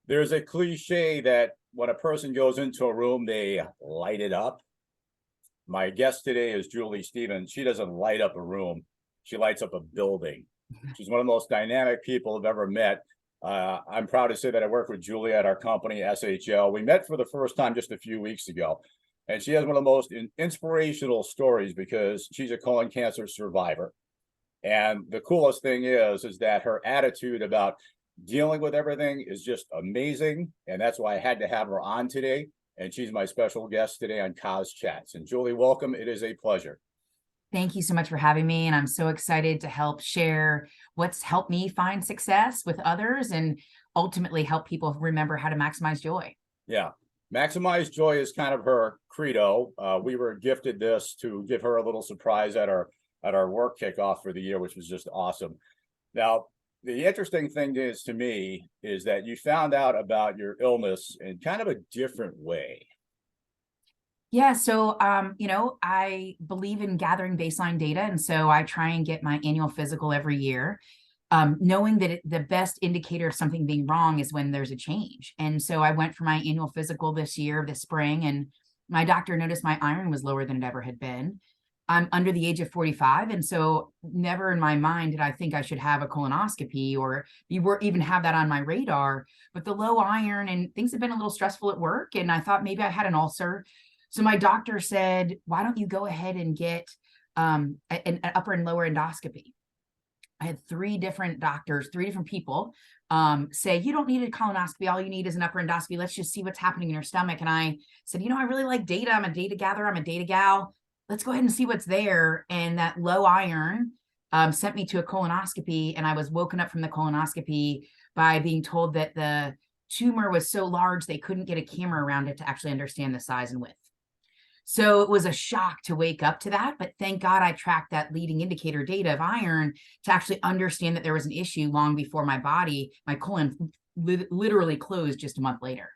There's a cliche that when a person goes into a room, they light it up. My guest today is Julie Stevens. She doesn't light up a room, she lights up a building. She's one of the most dynamic people I've ever met. I'm proud to say that I work with Julie at our company, SHL. We met for the first time just a few weeks ago, and she has one of the most inspirational stories because she's a colon cancer survivor. And the coolest thing is that her attitude about dealing with everything is just amazing. And that's why I had to have her on today. And she's my special guest today on Kaz Chats. And Julie, welcome. It is a pleasure. Thank you so much for having me. And I'm so excited to help share what's helped me find success with others and ultimately help people remember how to maximize joy. Yeah. Maximize joy is kind of her credo. We were gifted this to give her a little surprise at our work kickoff for the year, which was just awesome. Now, the interesting thing is to me is that you found out about your illness in kind of a different way. Yeah, so I believe in gathering baseline data, and so I try and get my annual physical every year, knowing that the best indicator of something being wrong is when there's a change. And so I went for my annual physical this spring, and my doctor noticed my iron was lower than it ever had been. I'm under the age of 45, and so never in my mind did I think I should have a colonoscopy or even have that on my radar. But the low iron and things have been a little stressful at work, and I thought maybe I had an ulcer. So my doctor said, why don't you go ahead and get an upper and lower endoscopy? I had three different doctors, three different people say, you don't need a colonoscopy. All you need is an upper endoscopy. Let's just see what's happening in your stomach. And I said, I really like data. I'm a data gatherer. I'm a data gal. Let's go ahead and see what's there. And that low iron sent me to a colonoscopy. And I was woken up from the colonoscopy by being told that the tumor was so large, they couldn't get a camera around it to actually understand the size and width. So it was a shock to wake up to that, but thank God I tracked that leading indicator data of iron to actually understand that there was an issue long before my colon literally closed just a month later.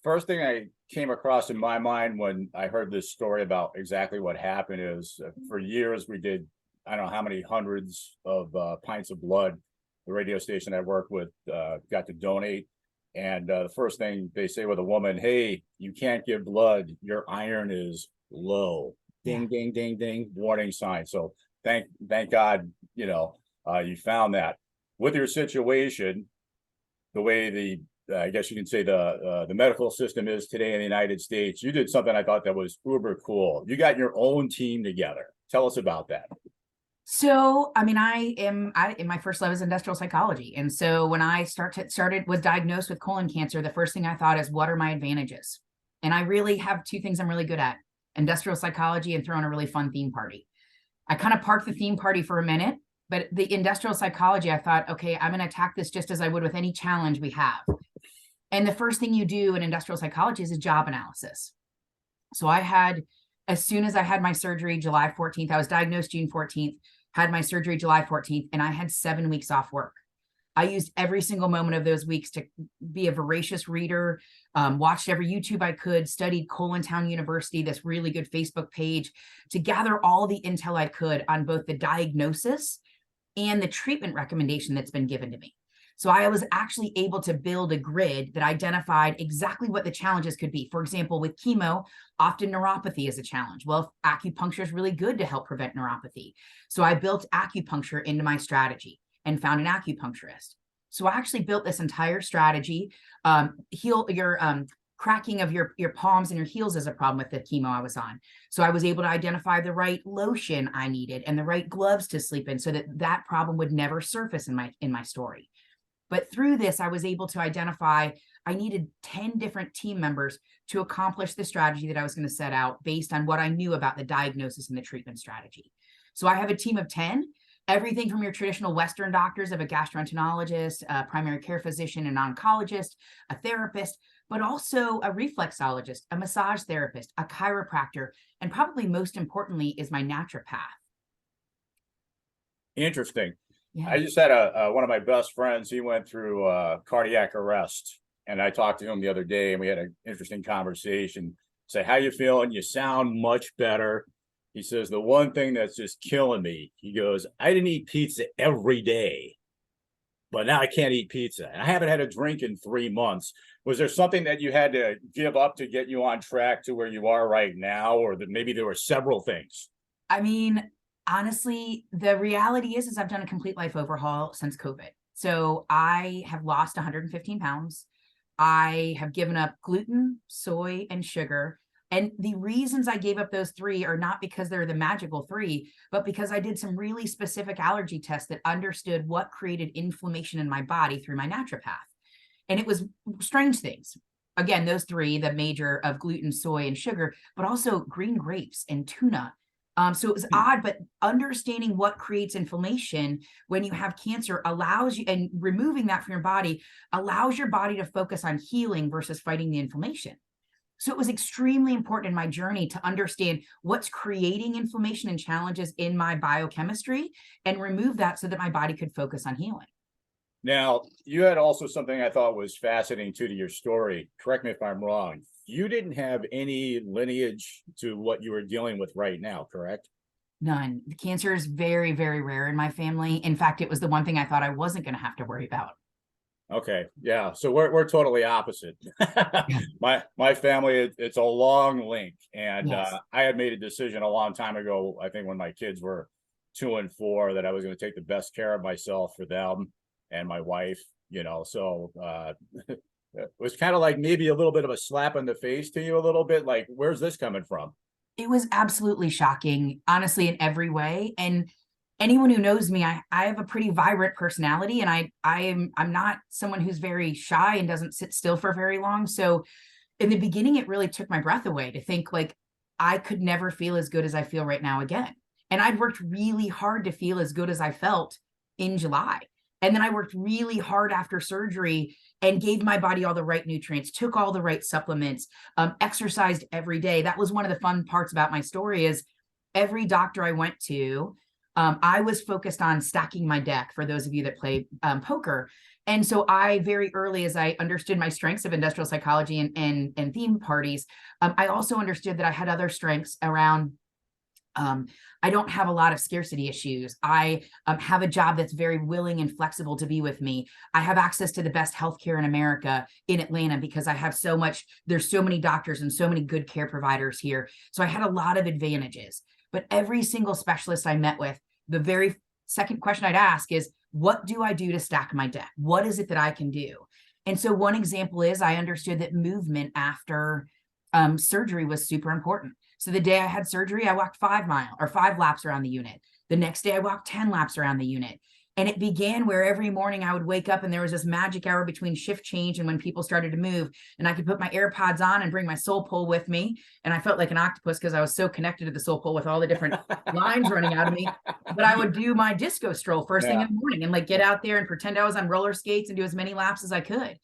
First thing I came across in my mind when I heard this story about exactly what happened is for years we did, I don't know how many hundreds of pints of blood. The radio station I worked with got to donate. And the first thing they say with a woman, hey, you can't give blood. Your iron is low. Ding, ding, ding, ding, warning sign. So thank God, you found that. With your situation, the way I guess you can say the medical system is today in the United States, you did something I thought that was uber cool. You got your own team together. Tell us about that. So, in my first love is industrial psychology. And so when I was diagnosed with colon cancer, the first thing I thought is, what are my advantages? And I really have two things I'm really good at: industrial psychology and throwing a really fun theme party. I kind of parked the theme party for a minute, but the industrial psychology, I thought, okay, I'm going to attack this just as I would with any challenge we have. And the first thing you do in industrial psychology is a job analysis. So as soon as I had my surgery, July 14th, I was diagnosed June 14th, had my surgery July 14th, and I had 7 weeks off work. I used every single moment of those weeks to be a voracious reader, watched every YouTube I could, studied Colontown University, this really good Facebook page, to gather all the intel I could on both the diagnosis and the treatment recommendation that's been given to me. So I was actually able to build a grid that identified exactly what the challenges could be. For example, with chemo, often neuropathy is a challenge. Well, acupuncture is really good to help prevent neuropathy. So I built acupuncture into my strategy and found an acupuncturist. So I actually built this entire strategy. Cracking of your palms and your heels is a problem with the chemo I was on. So I was able to identify the right lotion I needed and the right gloves to sleep in so that problem would never surface in my story. But through this, I was able to identify I needed 10 different team members to accomplish the strategy that I was going to set out based on what I knew about the diagnosis and the treatment strategy. So I have a team of 10, everything from your traditional Western doctors of a gastroenterologist, a primary care physician, an oncologist, a therapist, but also a reflexologist, a massage therapist, a chiropractor, and probably most importantly is my naturopath. Interesting. Yeah. I just had one of my best friends. He went through cardiac arrest, and I talked to him the other day, and we had an interesting conversation. Say, how you feeling? You sound much better. He says, the one thing that's just killing me, he goes, I didn't eat pizza every day. but now I can't eat pizza. And I haven't had a drink in 3 months. Was there something that you had to give up to get you on track to where you are right now? Or that maybe there were several things? I mean, honestly, the reality is I've done a complete life overhaul since COVID. So I have lost 115 pounds. I have given up gluten, soy, and sugar. And the reasons I gave up those three are not because they're the magical three, but because I did some really specific allergy tests that understood what created inflammation in my body through my naturopath. And it was strange things. Again, those three, the major of gluten, soy, and sugar, but also green grapes and tuna. So it was odd, but understanding what creates inflammation when you have cancer allows you, and removing that from your body allows your body to focus on healing versus fighting the inflammation. So it was extremely important in my journey to understand what's creating inflammation and challenges in my biochemistry and remove that so that my body could focus on healing. Now, you had also something I thought was fascinating too to your story. Correct me if I'm wrong. You didn't have any lineage to what you were dealing with right now, correct? None. The cancer is very, very rare in my family. In fact, it was the one thing I thought I wasn't going to have to worry about. Okay, yeah. So we're totally opposite. Yeah. My family, it's a long link, and Yes. I had made a decision a long time ago. I think when my kids were 2 and 4, that I was going to take the best care of myself for them and my wife. So it was kind of like maybe a little bit of a slap in the face to you, a little bit. Like, where's this coming from? It was absolutely shocking, honestly, in every way. And anyone who knows me, I have a pretty vibrant personality, and I'm not someone who's very shy and doesn't sit still for very long. So in the beginning, it really took my breath away to think like I could never feel as good as I feel right now again. And I'd worked really hard to feel as good as I felt in July. And then I worked really hard after surgery and gave my body all the right nutrients, took all the right supplements, exercised every day. That was one of the fun parts about my story is every doctor I went to, I was focused on stacking my deck for those of you that play poker. And so I very early, as I understood my strengths of industrial psychology and theme parties, I also understood that I had other strengths around I don't have a lot of scarcity issues. I have a job that's very willing and flexible to be with me. I have access to the best healthcare in America in Atlanta because I have there's so many doctors and so many good care providers here. So I had a lot of advantages. But every single specialist I met with, the very second question I'd ask is, what do I do to stack my deck? What is it that I can do? And so one example is I understood that movement after surgery was super important. So the day I had surgery, I walked 5 laps around the unit. The next day I walked 10 laps around the unit. And it began where every morning I would wake up and there was this magic hour between shift change and when people started to move. And I could put my AirPods on and bring my soul pole with me. And I felt like an octopus because I was so connected to the soul pole with all the different lines running out of me. But I would do my disco stroll first thing in the morning and like get out there and pretend I was on roller skates and do as many laps as I could.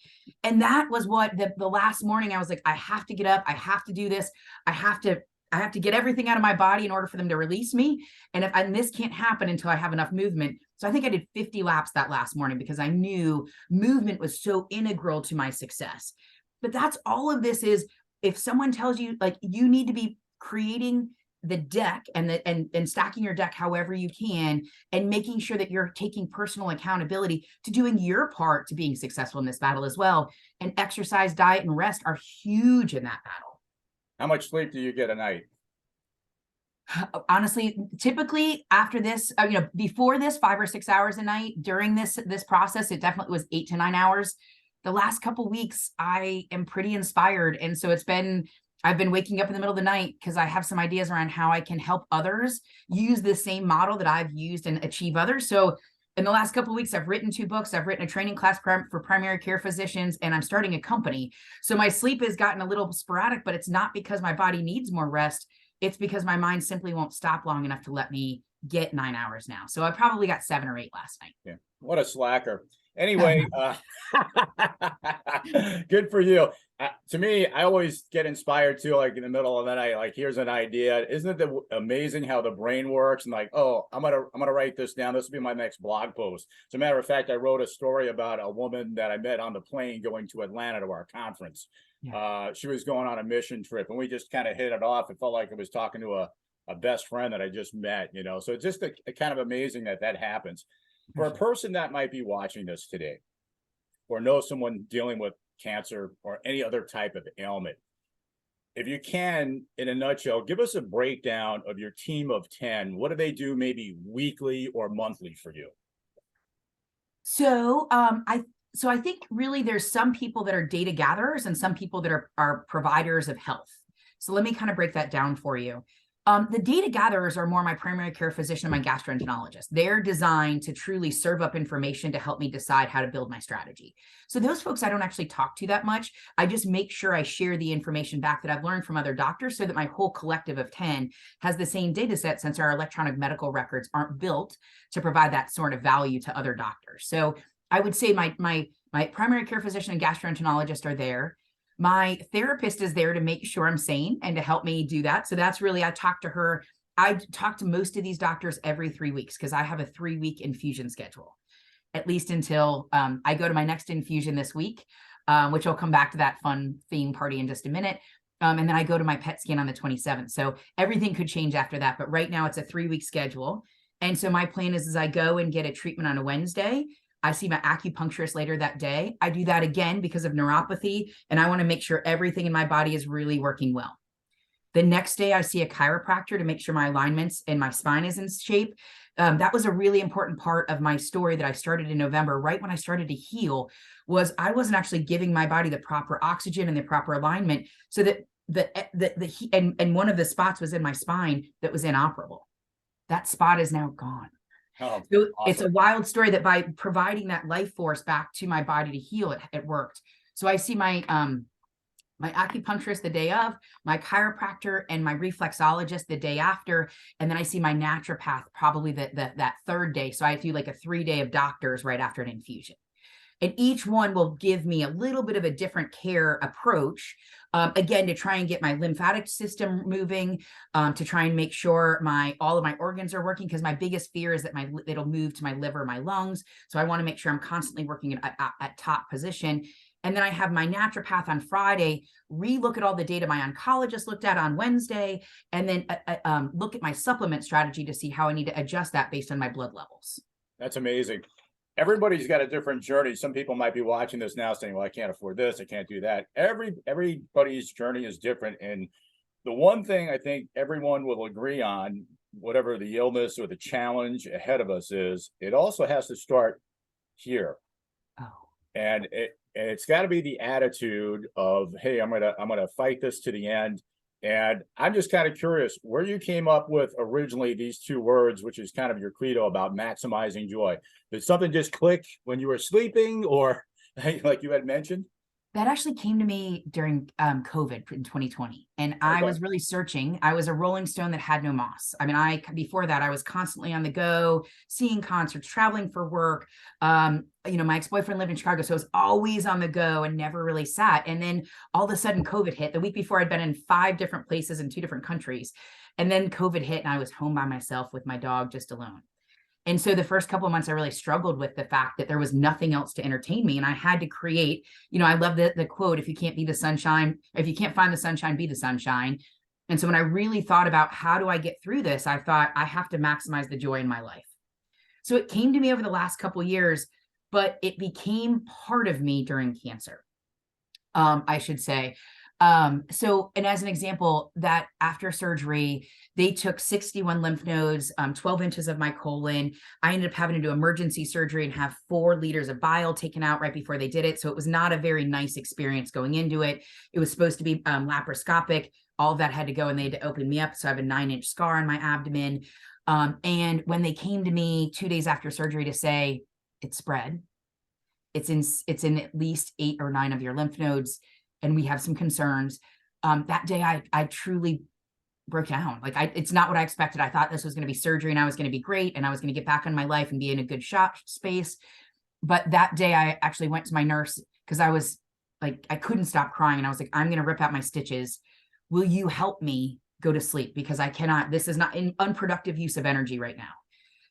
And that was what the last morning I was like, I have to get up. I have to do this. I have to get everything out of my body in order for them to release me. And this can't happen until I have enough movement. So I think I did 50 laps that last morning because I knew movement was so integral to my success. But that's all of this is, if someone tells you like you need to be creating the deck and stacking your deck however you can and making sure that you're taking personal accountability to doing your part to being successful in this battle as well. And exercise, diet, and rest are huge in that battle. How much sleep do you get a night? Honestly, typically after this, before this, 5 or 6 hours a night. During this process, it definitely was 8 to 9 hours. The last couple weeks, I am pretty inspired, and so I've been waking up in the middle of the night because I have some ideas around how I can help others use the same model that I've used and achieve others. So in the last couple of weeks, I've written 2 books. I've written a training class for primary care physicians, and I'm starting a company. So my sleep has gotten a little sporadic, but it's not because my body needs more rest. It's because my mind simply won't stop long enough to let me get 9 hours now. So I probably got 7 or 8 last night. Yeah. What a slacker. Anyway, good for you. To me, I always get inspired too, like in the middle of the night, like here's an idea. Isn't it amazing how the brain works? And like, oh, I'm gonna write this down. This will be my next blog post. As a matter of fact, I wrote a story about a woman that I met on the plane going to Atlanta to our conference. Yeah. She was going on a mission trip, and we just kind of hit it off. It felt like I was talking to a best friend that I just met. So it's just a kind of amazing that happens. For a person that might be watching this today, or know someone dealing with cancer or any other type of ailment, if you can, in a nutshell, give us a breakdown of your team of 10. What do they do maybe weekly or monthly for you? So I think really there's some people that are data gatherers and some people that are providers of health. So let me kind of break that down for you. The data gatherers are more my primary care physician and my gastroenterologist. They're designed to truly serve up information to help me decide how to build my strategy. So those folks I don't actually talk to that much. I just make sure I share the information back that I've learned from other doctors so that my whole collective of 10 has the same data set, since our electronic medical records aren't built to provide that sort of value to other doctors. So I would say my primary care physician and gastroenterologist are there. My therapist is there to make sure I'm sane and to help me do that. So that's really, I talk to her. I talk to most of these doctors every 3 weeks because I have a 3-week infusion schedule, at least until I go to my next infusion this week, which I'll come back to that fun theme party in just a minute. And then I go to my PET scan on the 27th. So everything could change after that. But right now it's a 3-week schedule. And so my plan is I go and get a treatment on a Wednesday. I see my acupuncturist later that day. I do that again because of neuropathy, and I want to make sure everything in my body is really working well. The next day, I see a chiropractor to make sure my alignments and my spine is in shape. That was a really important part of my story that I started in November, right when I started to heal, was I wasn't actually giving my body the proper oxygen and the proper alignment, so that and one of the spots was in my spine that was inoperable. That spot is now gone. Oh, So awesome. it's a wild story that by providing that life force back to my body to heal, it worked. So I see my my acupuncturist the day of, my chiropractor and my reflexologist the day after, and then I see my naturopath probably that third day. So I do like a 3-day of doctors right after an infusion. And each one will give me a little bit of a different care approach, again, to try and get my lymphatic system moving, to try and make sure all of my organs are working, because my biggest fear is that it'll move to my liver, my lungs. So I want to make sure I'm constantly working at top position. And then I have my naturopath on Friday relook at all the data my oncologist looked at on Wednesday, and then look at my supplement strategy to see how I need to adjust that based on my blood levels. That's amazing. Everybody's got a different journey. Some people might be watching this now saying, well, I can't afford this, I can't do that. Everybody's journey is different. And the one thing I think everyone will agree on, whatever the illness or the challenge ahead of us is, it also has to start here. Oh. And it's got to be the attitude of, hey, I'm gonna fight this to the end. And I'm just kind of curious where you came up with originally these 2 words, which is kind of your credo about maximizing joy. Did something just click when you were sleeping, or like you had mentioned? That actually came to me during COVID in 2020. And I was really searching. I was a Rolling Stone that had no moss. I mean, before that, I was constantly on the go, seeing concerts, traveling for work. My ex-boyfriend lived in Chicago, so I was always on the go and never really sat. And then all of a sudden COVID hit. The week before, I'd been in 5 different places in 2 different countries. And then COVID hit and I was home by myself with my dog just alone. And so the first couple of months, I really struggled with the fact that there was nothing else to entertain me. And I had to create, I love the quote, if you can't find the sunshine, be the sunshine. And so when I really thought about how do I get through this, I thought I have to maximize the joy in my life. So it came to me over the last couple of years, but it became part of me during cancer, I should say. And as an example, that after surgery, they took 61 lymph nodes, 12 inches of my colon. I ended up having to do emergency surgery and have 4 liters of bile taken out right before they did it. So it was not a very nice experience going into it. It was supposed to be laparoscopic. All of that had to go, and they had to open me up. So I have a 9-inch scar on my abdomen. And when they came to me 2 days after surgery to say it's spread, it's in at least 8 or 9 of your lymph nodes, and we have some concerns. That day, I truly broke down. It's not what I expected. I thought this was going to be surgery and I was going to be great and I was going to get back on my life and be in a good shop space. But that day I actually went to my nurse because I was like, I couldn't stop crying. And I was like, I'm going to rip out my stitches. Will you help me go to sleep? Because I cannot, this is not an unproductive use of energy right now.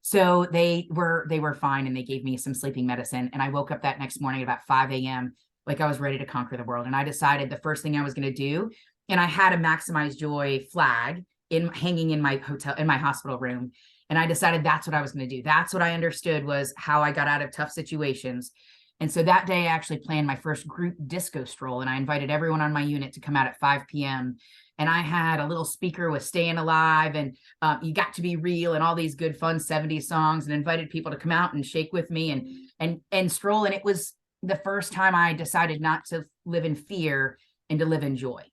So they were fine, and they gave me some sleeping medicine. And I woke up that next morning at about 5 a.m. like I was ready to conquer the world. And I decided the first thing I was going to do, and I had a maximize joy flag hanging in my hospital room. And I decided that's what I was going to do. That's what I understood was how I got out of tough situations. And so that day I actually planned my first group disco stroll, and I invited everyone on my unit to come out at 5 p.m. And I had a little speaker with Staying Alive and You Got to Be Real and all these good fun 70s songs, and invited people to come out and shake with me and stroll. And it was the first time I decided not to live in fear and to live in joy.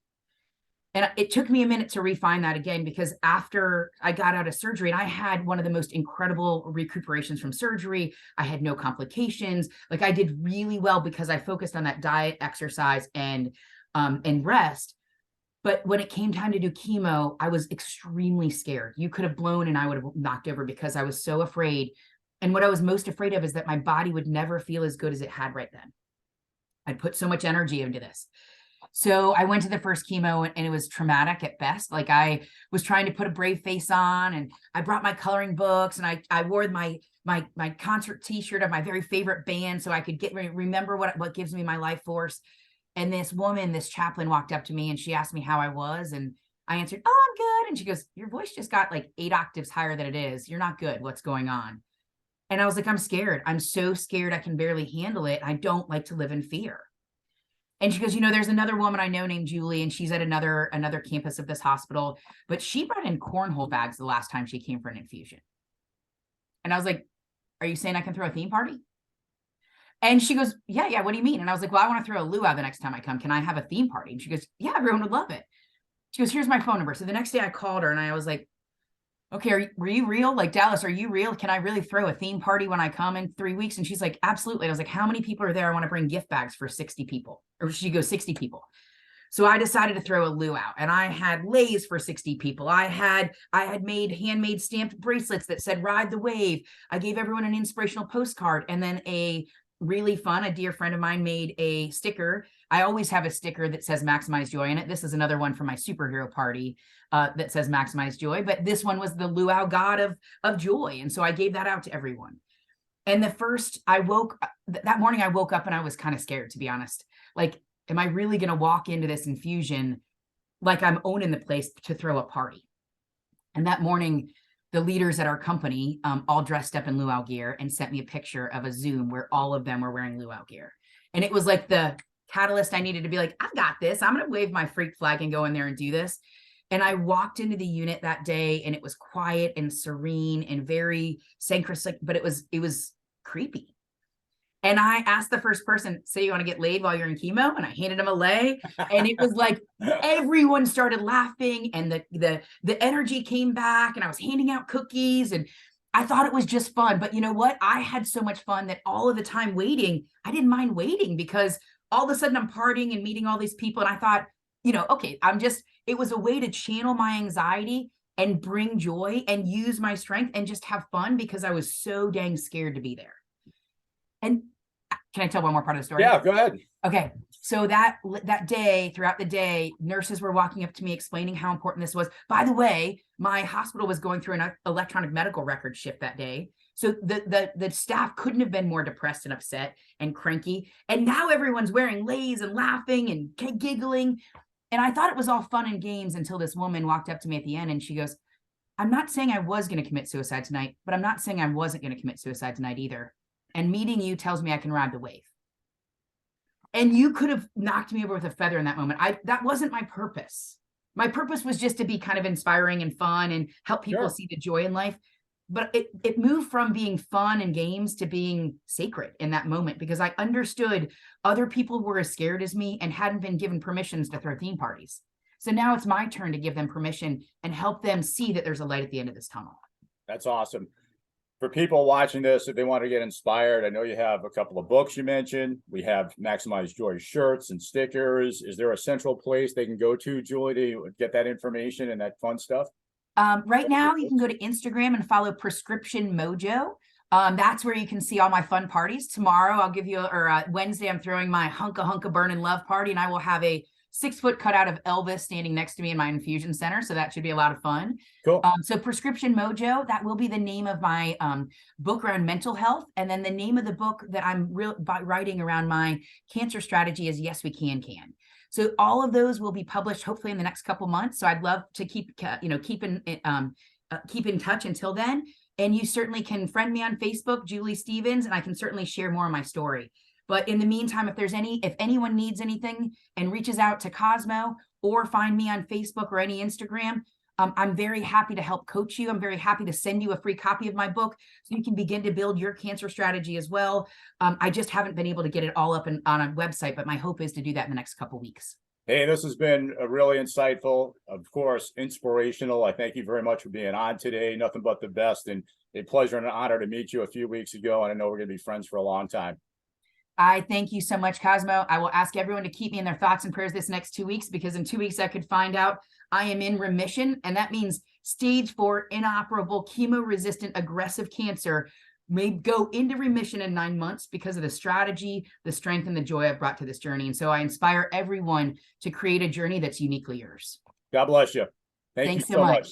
And it took me a minute to refine that again, because after I got out of surgery, and I had one of the most incredible recuperations from surgery, I had no complications. Like, I did really well because I focused on that diet, exercise, and rest. But when it came time to do chemo, I was extremely scared. You could have blown and I would have knocked over because I was so afraid. And what I was most afraid of is that my body would never feel as good as it had right then. I'd put so much energy into this. So I went to the first chemo and it was traumatic at best. Like, I was trying to put a brave face on, and I brought my coloring books, and I wore my concert t-shirt of my very favorite band so I could remember what gives me my life force. And this chaplain walked up to me and she asked me how I was, and I answered, "Oh, I'm good." And she goes, "Your voice just got like 8 octaves higher than it is. You're not good. What's going on?" And I was like, "I'm scared. I'm so scared I can barely handle it. I don't like to live in fear." And she goes, "There's another woman I know named Julie, and she's at another campus of this hospital, but she brought in cornhole bags the last time she came for an infusion." And I was like, "Are you saying I can throw a theme party?" And she goes, yeah, what do you mean?" And I was like, "Well, I want to throw a luau the next time I come. Can I have a theme party?" And she goes, "Yeah, everyone would love it." She goes, "Here's my phone number." So the next day I called her and I was like, "Okay, were you real? Like, Dallas, are you real? Can I really throw a theme party when I come in 3 weeks?" And she's like, "Absolutely." And I was like, "How many people are there? I want to bring gift bags for 60 people. Or she goes, 60 people. So I decided to throw a luau, and I had leis for 60 people. I had made handmade stamped bracelets that said "Ride the Wave." I gave everyone an inspirational postcard, and then a dear friend of mine made a sticker. I always have a sticker that says "Maximize Joy" in it. This is another one from my superhero party that says "Maximize Joy," but this one was the luau god of joy. And so I gave that out to everyone. And that morning I woke up and I was kind of scared, to be honest. Like, am I really going to walk into this infusion like I'm owning the place to throw a party? And that morning, the leaders at our company all dressed up in luau gear and sent me a picture of a Zoom where all of them were wearing luau gear. And it was like the catalyst I needed to be like, "I've got this. I'm going to wave my freak flag and go in there and do this." And I walked into the unit that day, and it was quiet and serene and very synchronic, but it was creepy. And I asked the first person, "So you want to get laid while you're in chemo?" And I handed him a lei, and it was like everyone started laughing, and the energy came back, and I was handing out cookies, and I thought it was just fun. But you know what? I had so much fun that all of the time waiting, I didn't mind waiting, because all of a sudden I'm partying and meeting all these people. And I thought, okay, it was a way to channel my anxiety and bring joy and use my strength and just have fun, because I was so dang scared to be there. And can I tell one more part of the story? Yeah, go ahead. Okay. So that day, throughout the day, nurses were walking up to me explaining how important this was. By the way, my hospital was going through an electronic medical record shift that day. So the staff couldn't have been more depressed and upset and cranky. And now everyone's wearing leis and laughing and giggling. And I thought it was all fun and games until this woman walked up to me at the end and she goes, "I'm not saying I was going to commit suicide tonight, but I'm not saying I wasn't going to commit suicide tonight either. And meeting you tells me I can ride the wave." And you could have knocked me over with a feather in that moment. That wasn't my purpose. My purpose was just to be kind of inspiring and fun and help people see the joy in life. But it moved from being fun and games to being sacred in that moment, because I understood other people were as scared as me and hadn't been given permissions to throw theme parties. So now it's my turn to give them permission and help them see that there's a light at the end of this tunnel. That's awesome. For people watching this, if they want to get inspired, I know you have a couple of books you mentioned. We have Maximize Joy shirts and stickers. Is there a central place they can go to, Julie, to get that information and that fun stuff? Right now, you can go to Instagram and follow Prescription Mojo. That's where you can see all my fun parties. Tomorrow, I'll give you, Wednesday, I'm throwing my Hunka Burnin' Love party, and I will have a 6-foot cutout of Elvis standing next to me in my infusion center. So that should be a lot of fun. Cool. So Prescription Mojo, that will be the name of my book around mental health. And then the name of the book that I'm writing around my cancer strategy is Yes, We Can. So all of those will be published hopefully in the next couple months. So I'd love to keep in touch until then. And you certainly can friend me on Facebook, Julie Stevens, and I can certainly share more of my story. But in the meantime, if anyone needs anything and reaches out to Cosmo or find me on Facebook or any Instagram, I'm very happy to help coach you. I'm very happy to send you a free copy of my book so you can begin to build your cancer strategy as well. I just haven't been able to get it all up on a website, but my hope is to do that in the next couple of weeks. Hey, this has been a really insightful, of course, inspirational. I thank you very much for being on today. Nothing but the best, and a pleasure and an honor to meet you a few weeks ago. And I know we're going to be friends for a long time. I thank you so much, Cosmo. I will ask everyone to keep me in their thoughts and prayers this next 2 weeks, because in 2 weeks I could find out I am in remission. And that means stage 4 inoperable chemo-resistant aggressive cancer may go into remission in 9 months because of the strategy, the strength, and the joy I've brought to this journey. And so I inspire everyone to create a journey that's uniquely yours. God bless you. Thank Thanks you so much. much.